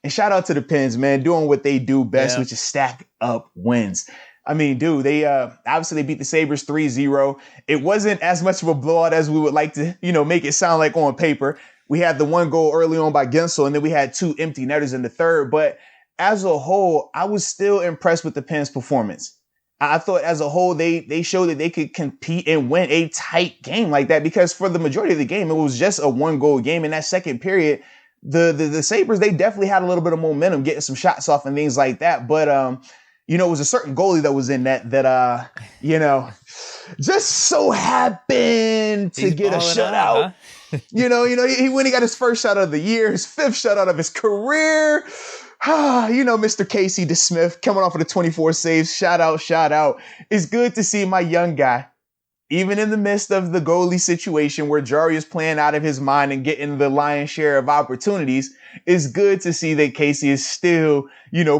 And shout out to the Pens, man, doing what they do best, Yeah. which is stack up wins. I mean, dude, they obviously they beat the Sabres 3-0. It wasn't as much of a blowout as we would like to, make it sound like on paper. We had the one goal early on by Gensel, and then we had 2 empty netters in the third. But as a whole, I was still impressed with the Pens' performance. I thought as a whole, they showed that they could compete and win a tight game like that, because for the majority of the game, it was just a 1-goal game. In that second period, the Sabres, they definitely had a little bit of momentum, getting some shots off and things like that. But, it was a certain goalie that was in that just so happened to get a shutout. Huh? When he got his first shutout of the year, his 5th shutout of his career. Mr. Casey DeSmith coming off of the 24 saves. Shout out. It's good to see my young guy, even in the midst of the goalie situation where Jari is playing out of his mind and getting the lion's share of opportunities. It's good to see that Casey is still,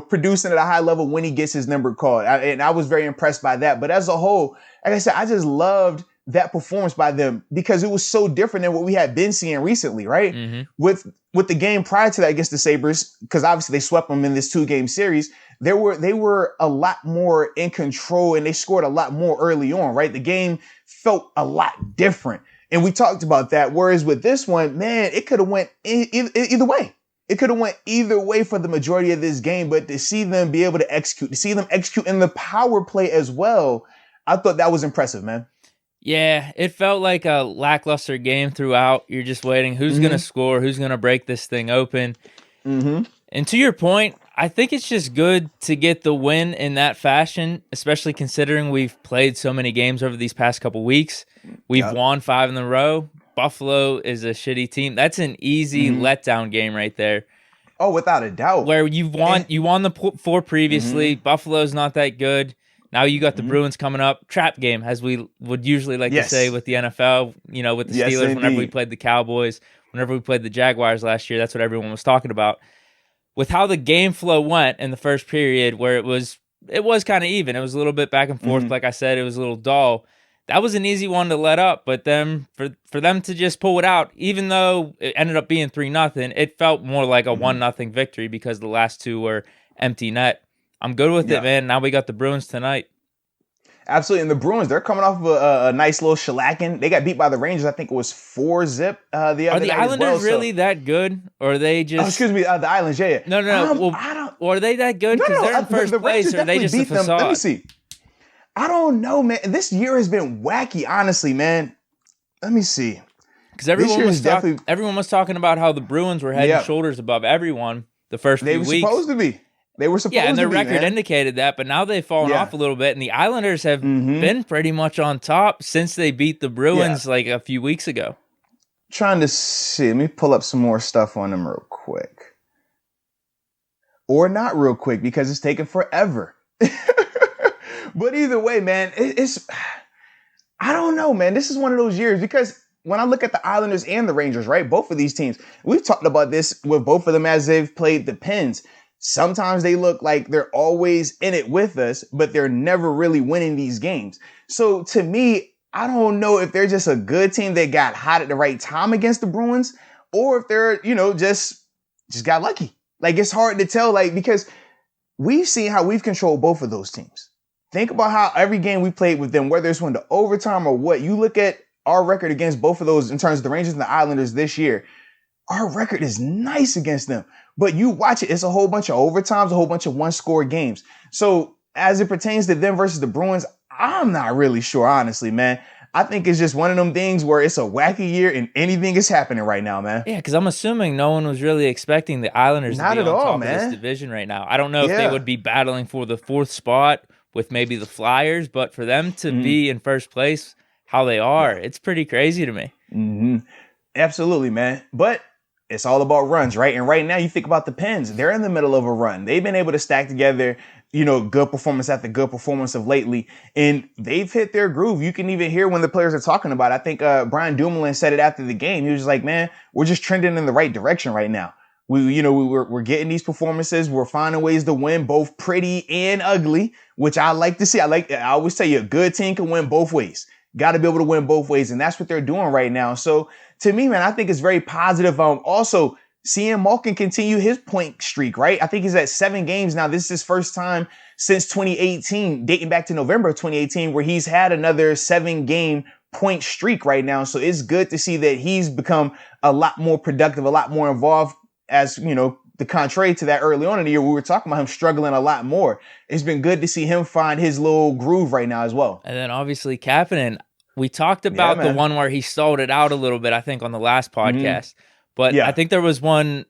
producing at a high level when he gets his number called. And I was very impressed by that. But as a whole, like I said, I just loved that performance by them because it was so different than what we had been seeing recently, right? Mm-hmm. With the game prior to that against the Sabres, because obviously they swept them in this 2-game series, they were a lot more in control and they scored a lot more early on, right? The game felt a lot different. And we talked about that. Whereas with this one, man, it could have went either way. It could have went either way for the majority of this game, but to see them be able to execute, to see them execute in the power play as well, I thought that was impressive, man. Yeah, it felt like a lackluster game throughout. You're just waiting. Who's going to score? Who's going to break this thing open? Mm-hmm. And to your point, I think it's just good to get the win in that fashion, especially considering we've played so many games over these past couple weeks. We've won 5 in a row. Buffalo is a shitty team. That's an easy letdown game right there. Oh, without a doubt. Where you won the 4 previously. Buffalo's not that good. Now you got the Bruins coming up. Trap game, as we would usually like to say with the NFL, with the Steelers, whenever we played the Cowboys, whenever we played the Jaguars last year, that's what everyone was talking about. With how the game flow went in the first period, where it was kind of even. It was a little bit back and forth. Like I said, it was a little dull. That was an easy one to let up, but then for them to just pull it out, even though it ended up being 3-0, it felt more like a 1-0 victory because the last 2 were empty net. I'm good with it, man. Now we got the Bruins tonight. Absolutely. And the Bruins, they're coming off of a nice little shellacking. They got beat by the Rangers. I think it was 4-0 the other night. Are the Islanders really that good? Or are they just... Oh, excuse me, the Islanders, yeah. No. Or are they that good? Because they're in first place, or are they just a facade? Let me see. I don't know, man. This year has been wacky, honestly, man. Let me see. Because everyone was talking about how the Bruins were head and shoulders above everyone the first few weeks. They were supposed to be. And their record indicated that, but now they've fallen off a little bit, and the Islanders have been pretty much on top since they beat the Bruins like a few weeks ago. Trying to see. Let me pull up some more stuff on them real quick. Or not real quick, because it's taking forever. But either way, man, it's I don't know, man. This is one of those years, because when I look at the Islanders and the Rangers, right, both of these teams, we've talked about this with both of them as they've played the Pens. Sometimes they look like they're always in it with us, but they're never really winning these games. So to me, I don't know if they're just a good team that got hot at the right time against the Bruins, or if they're, just got lucky. Like, it's hard to tell, because we've seen how we've controlled both of those teams. Think about how every game we played with them, whether it's went to overtime or what, you look at our record against both of those in terms of the Rangers and the Islanders this year, our record is nice against them. But you watch it, it's a whole bunch of overtimes, a whole bunch of one-score games. So as it pertains to them versus the Bruins, I'm not really sure, honestly, man. I think it's just one of them things where it's a wacky year and anything is happening right now, man. Yeah, because I'm assuming no one was really expecting the Islanders to be on top of this division right now. I don't know if they would be battling for the 4th spot with maybe the Flyers, but for them to be in first place, how they are, it's pretty crazy to me. Mm-hmm. Absolutely, man. But it's all about runs, right? And right now, you think about the Pens. They're in the middle of a run. They've been able to stack together, good performance after good performance of lately. And they've hit their groove. You can even hear when the players are talking about it. I think Brian Dumoulin said it after the game. He was just like, man, we're just trending in the right direction right now. We're getting these performances. We're finding ways to win, both pretty and ugly, which I like to see. I always tell you, a good team can win both ways. Got to be able to win both ways. And that's what they're doing right now. So to me, man, I think it's very positive. Also, seeing Malkin continue his point streak, right? I think he's at 7 games now. This is his first time since 2018, dating back to November of 2018, where he's had another 7-game point streak right now. So it's good to see that he's become a lot more productive, a lot more involved, as, you know, the contrary to that early on in the year, we were talking about him struggling a lot more. It's been good to see him find his little groove right now as well. And then obviously Kapanen, we talked about the one where he stalled it out a little bit, I think, on the last podcast. But I think there was one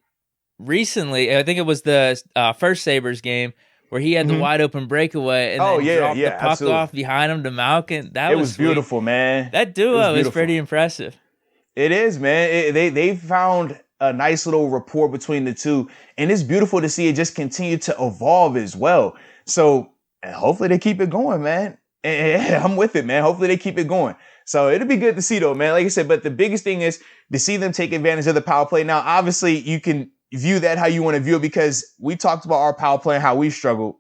recently, I think it was the first Sabres game, where he had the wide open breakaway and then dropped the puck off behind him to Malkin. That was beautiful, man. That duo is pretty impressive. It is, man. They found a nice little rapport between the two, and it's beautiful to see it just continue to evolve as well. So hopefully they keep it going, man. And I'm with it, man. Hopefully they keep it going. So it'll be good to see, though, man. Like I said, but the biggest thing is to see them take advantage of the power play. Now, obviously, you can view that how you want to view it, because we talked about our power play and how we struggled.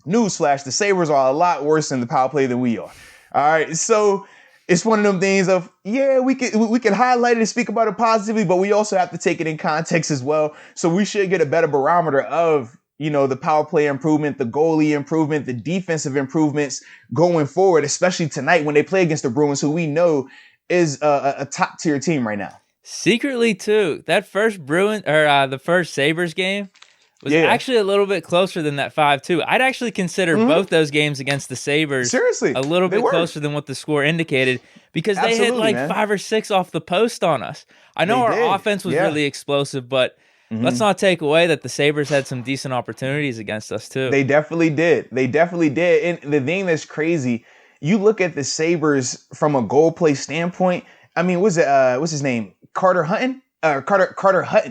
Newsflash, the Sabres are a lot worse in the power play than we are. All right, so it's one of them things of, we can highlight it and speak about it positively, but we also have to take it in context as well. So we should get a better barometer of, you know, the power play improvement, the goalie improvement, the defensive improvements going forward, especially tonight when they play against the Bruins, who we know is a top tier team right now. Secretly, too, that first the first Sabres game was actually a little bit closer than that 5-2. I'd actually consider both those games against the Sabres a little bit closer than what the score indicated, because they hit like 5 or 6 off the post on us. I know our offense was really explosive, but let's not take away that the Sabres had some decent opportunities against us too. They definitely did. And the thing that's crazy, you look at the Sabres from a goal play standpoint. I mean, what's his name? Carter Hutton,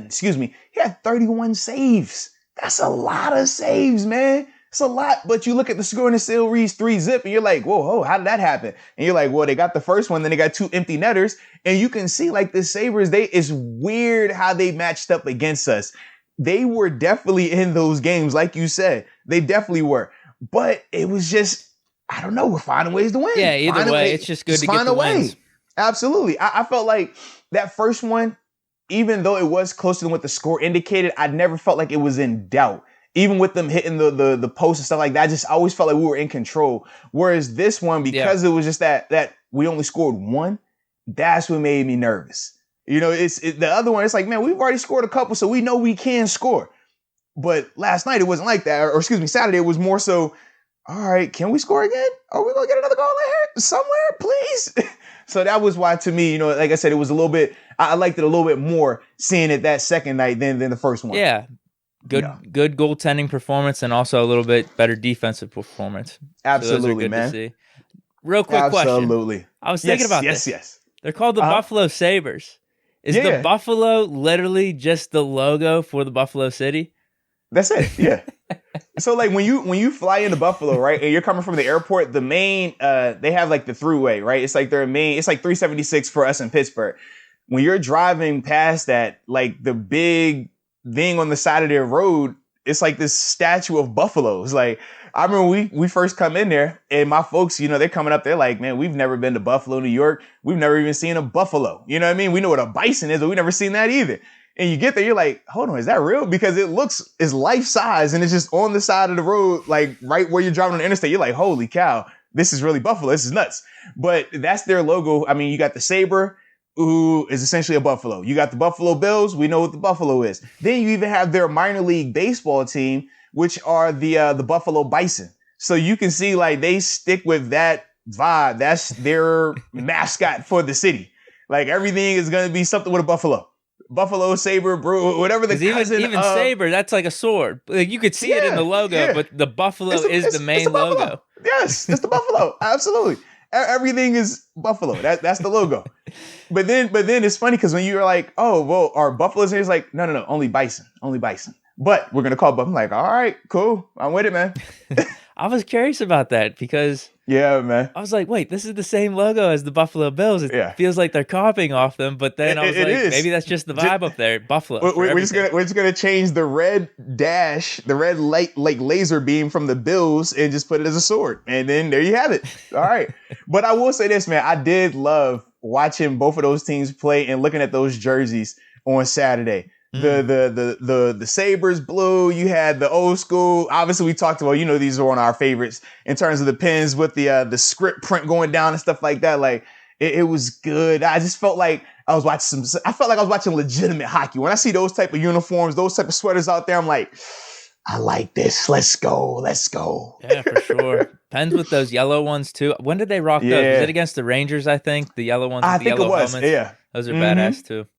excuse me. He had 31 saves. That's a lot of saves, man. It's a lot. But you look at the score and it still reads 3-0, and you're like, whoa, how did that happen? And you're like, well, they got the first one, then they got 2 empty netters. And you can see, like, the Sabres, it's weird how they matched up against us. They were definitely in those games, like you said. They definitely were. But it was just, I don't know, we're finding ways to win. Yeah, either way, it's just good to get the wins. Absolutely. I felt like that first one, even though it was closer than what the score indicated, I never felt like it was in doubt. Even with them hitting the post and stuff like that, I always felt like we were in control. Whereas this one, because it was just that we only scored 1, that's what made me nervous. You know, the other one, it's like, man, we've already scored a couple, so we know we can score. But last night, it wasn't like that. Or excuse me, Saturday, it was more so, all right, can we score again? Are we going to get another goal in here somewhere, please? So that was why, to me, you know, like I said, it was a little bit, I liked it a little bit more seeing it that second night than the first one. Yeah. Good goaltending performance, and also a little bit better defensive performance. Absolutely, so man. To see. Real quick question. Absolutely. I was thinking about this. Yes. They're called the Buffalo Sabres. Is the Buffalo literally just the logo for the Buffalo City? That's it. Yeah. So like when you fly into Buffalo, right, and you're coming from the airport, the main they have like the thruway, right? It's like it's like 376 for us in Pittsburgh. When you're driving past that, like the big thing on the side of their road, it's like this statue of buffaloes. Like, I remember we first come in there, and my folks, you know, they're coming up, they're like, man, we've never been to Buffalo, New York. We've never even seen a buffalo. You know what I mean? We know what a bison is, but we've never seen that either. And you get there, you're like, hold on, is that real? Because it's life size, and it's just on the side of the road, like right where you're driving on the interstate. You're like, holy cow, this is really Buffalo. This is nuts. But that's their logo. I mean, you got the saber, who is essentially a buffalo. You got the Buffalo Bills. We know what the buffalo is. Then you even have their minor league baseball team, which are the Buffalo Bison. So you can see, like, they stick with that vibe. That's their mascot for the city. Like, everything is going to be something with a buffalo. Buffalo, saber, brew, whatever the cousin. Even saber, that's like a sword. Like, you could see it in the logo, but the buffalo is the main logo. Yes, it's the buffalo. Absolutely. Everything is buffalo. That's the logo. But then it's funny because when you're like, oh, well, are buffaloes here? It's like, no, only bison. But we're going to call buffalo. I'm like, all right, cool. I'm with it, man. I was curious about that because man, I was like, wait, this is the same logo as the Buffalo Bills. It feels like they're copying off them, but then I was like, maybe that's just the vibe up there, Buffalo. We're just gonna change the red dash, the red light, like laser beam from the Bills, and just put it as a sword, and then there you have it. All right, but I will say this, man, I did love watching both of those teams play and looking at those jerseys on Saturday. the Sabres blue. You had the old school. Obviously, we talked about, these are one of our favorites in terms of the pins with the script print going down and stuff like that. Like it was good. I just felt like I felt like I was watching legitimate hockey. When I see those type of uniforms, those type of sweaters out there, I'm like, I like this. Let's go. Yeah, for sure. Pens with those yellow ones too. When did they rock those? Was it against the Rangers, I think? The yellow ones with the yellow helmets? Yeah. Those are badass too.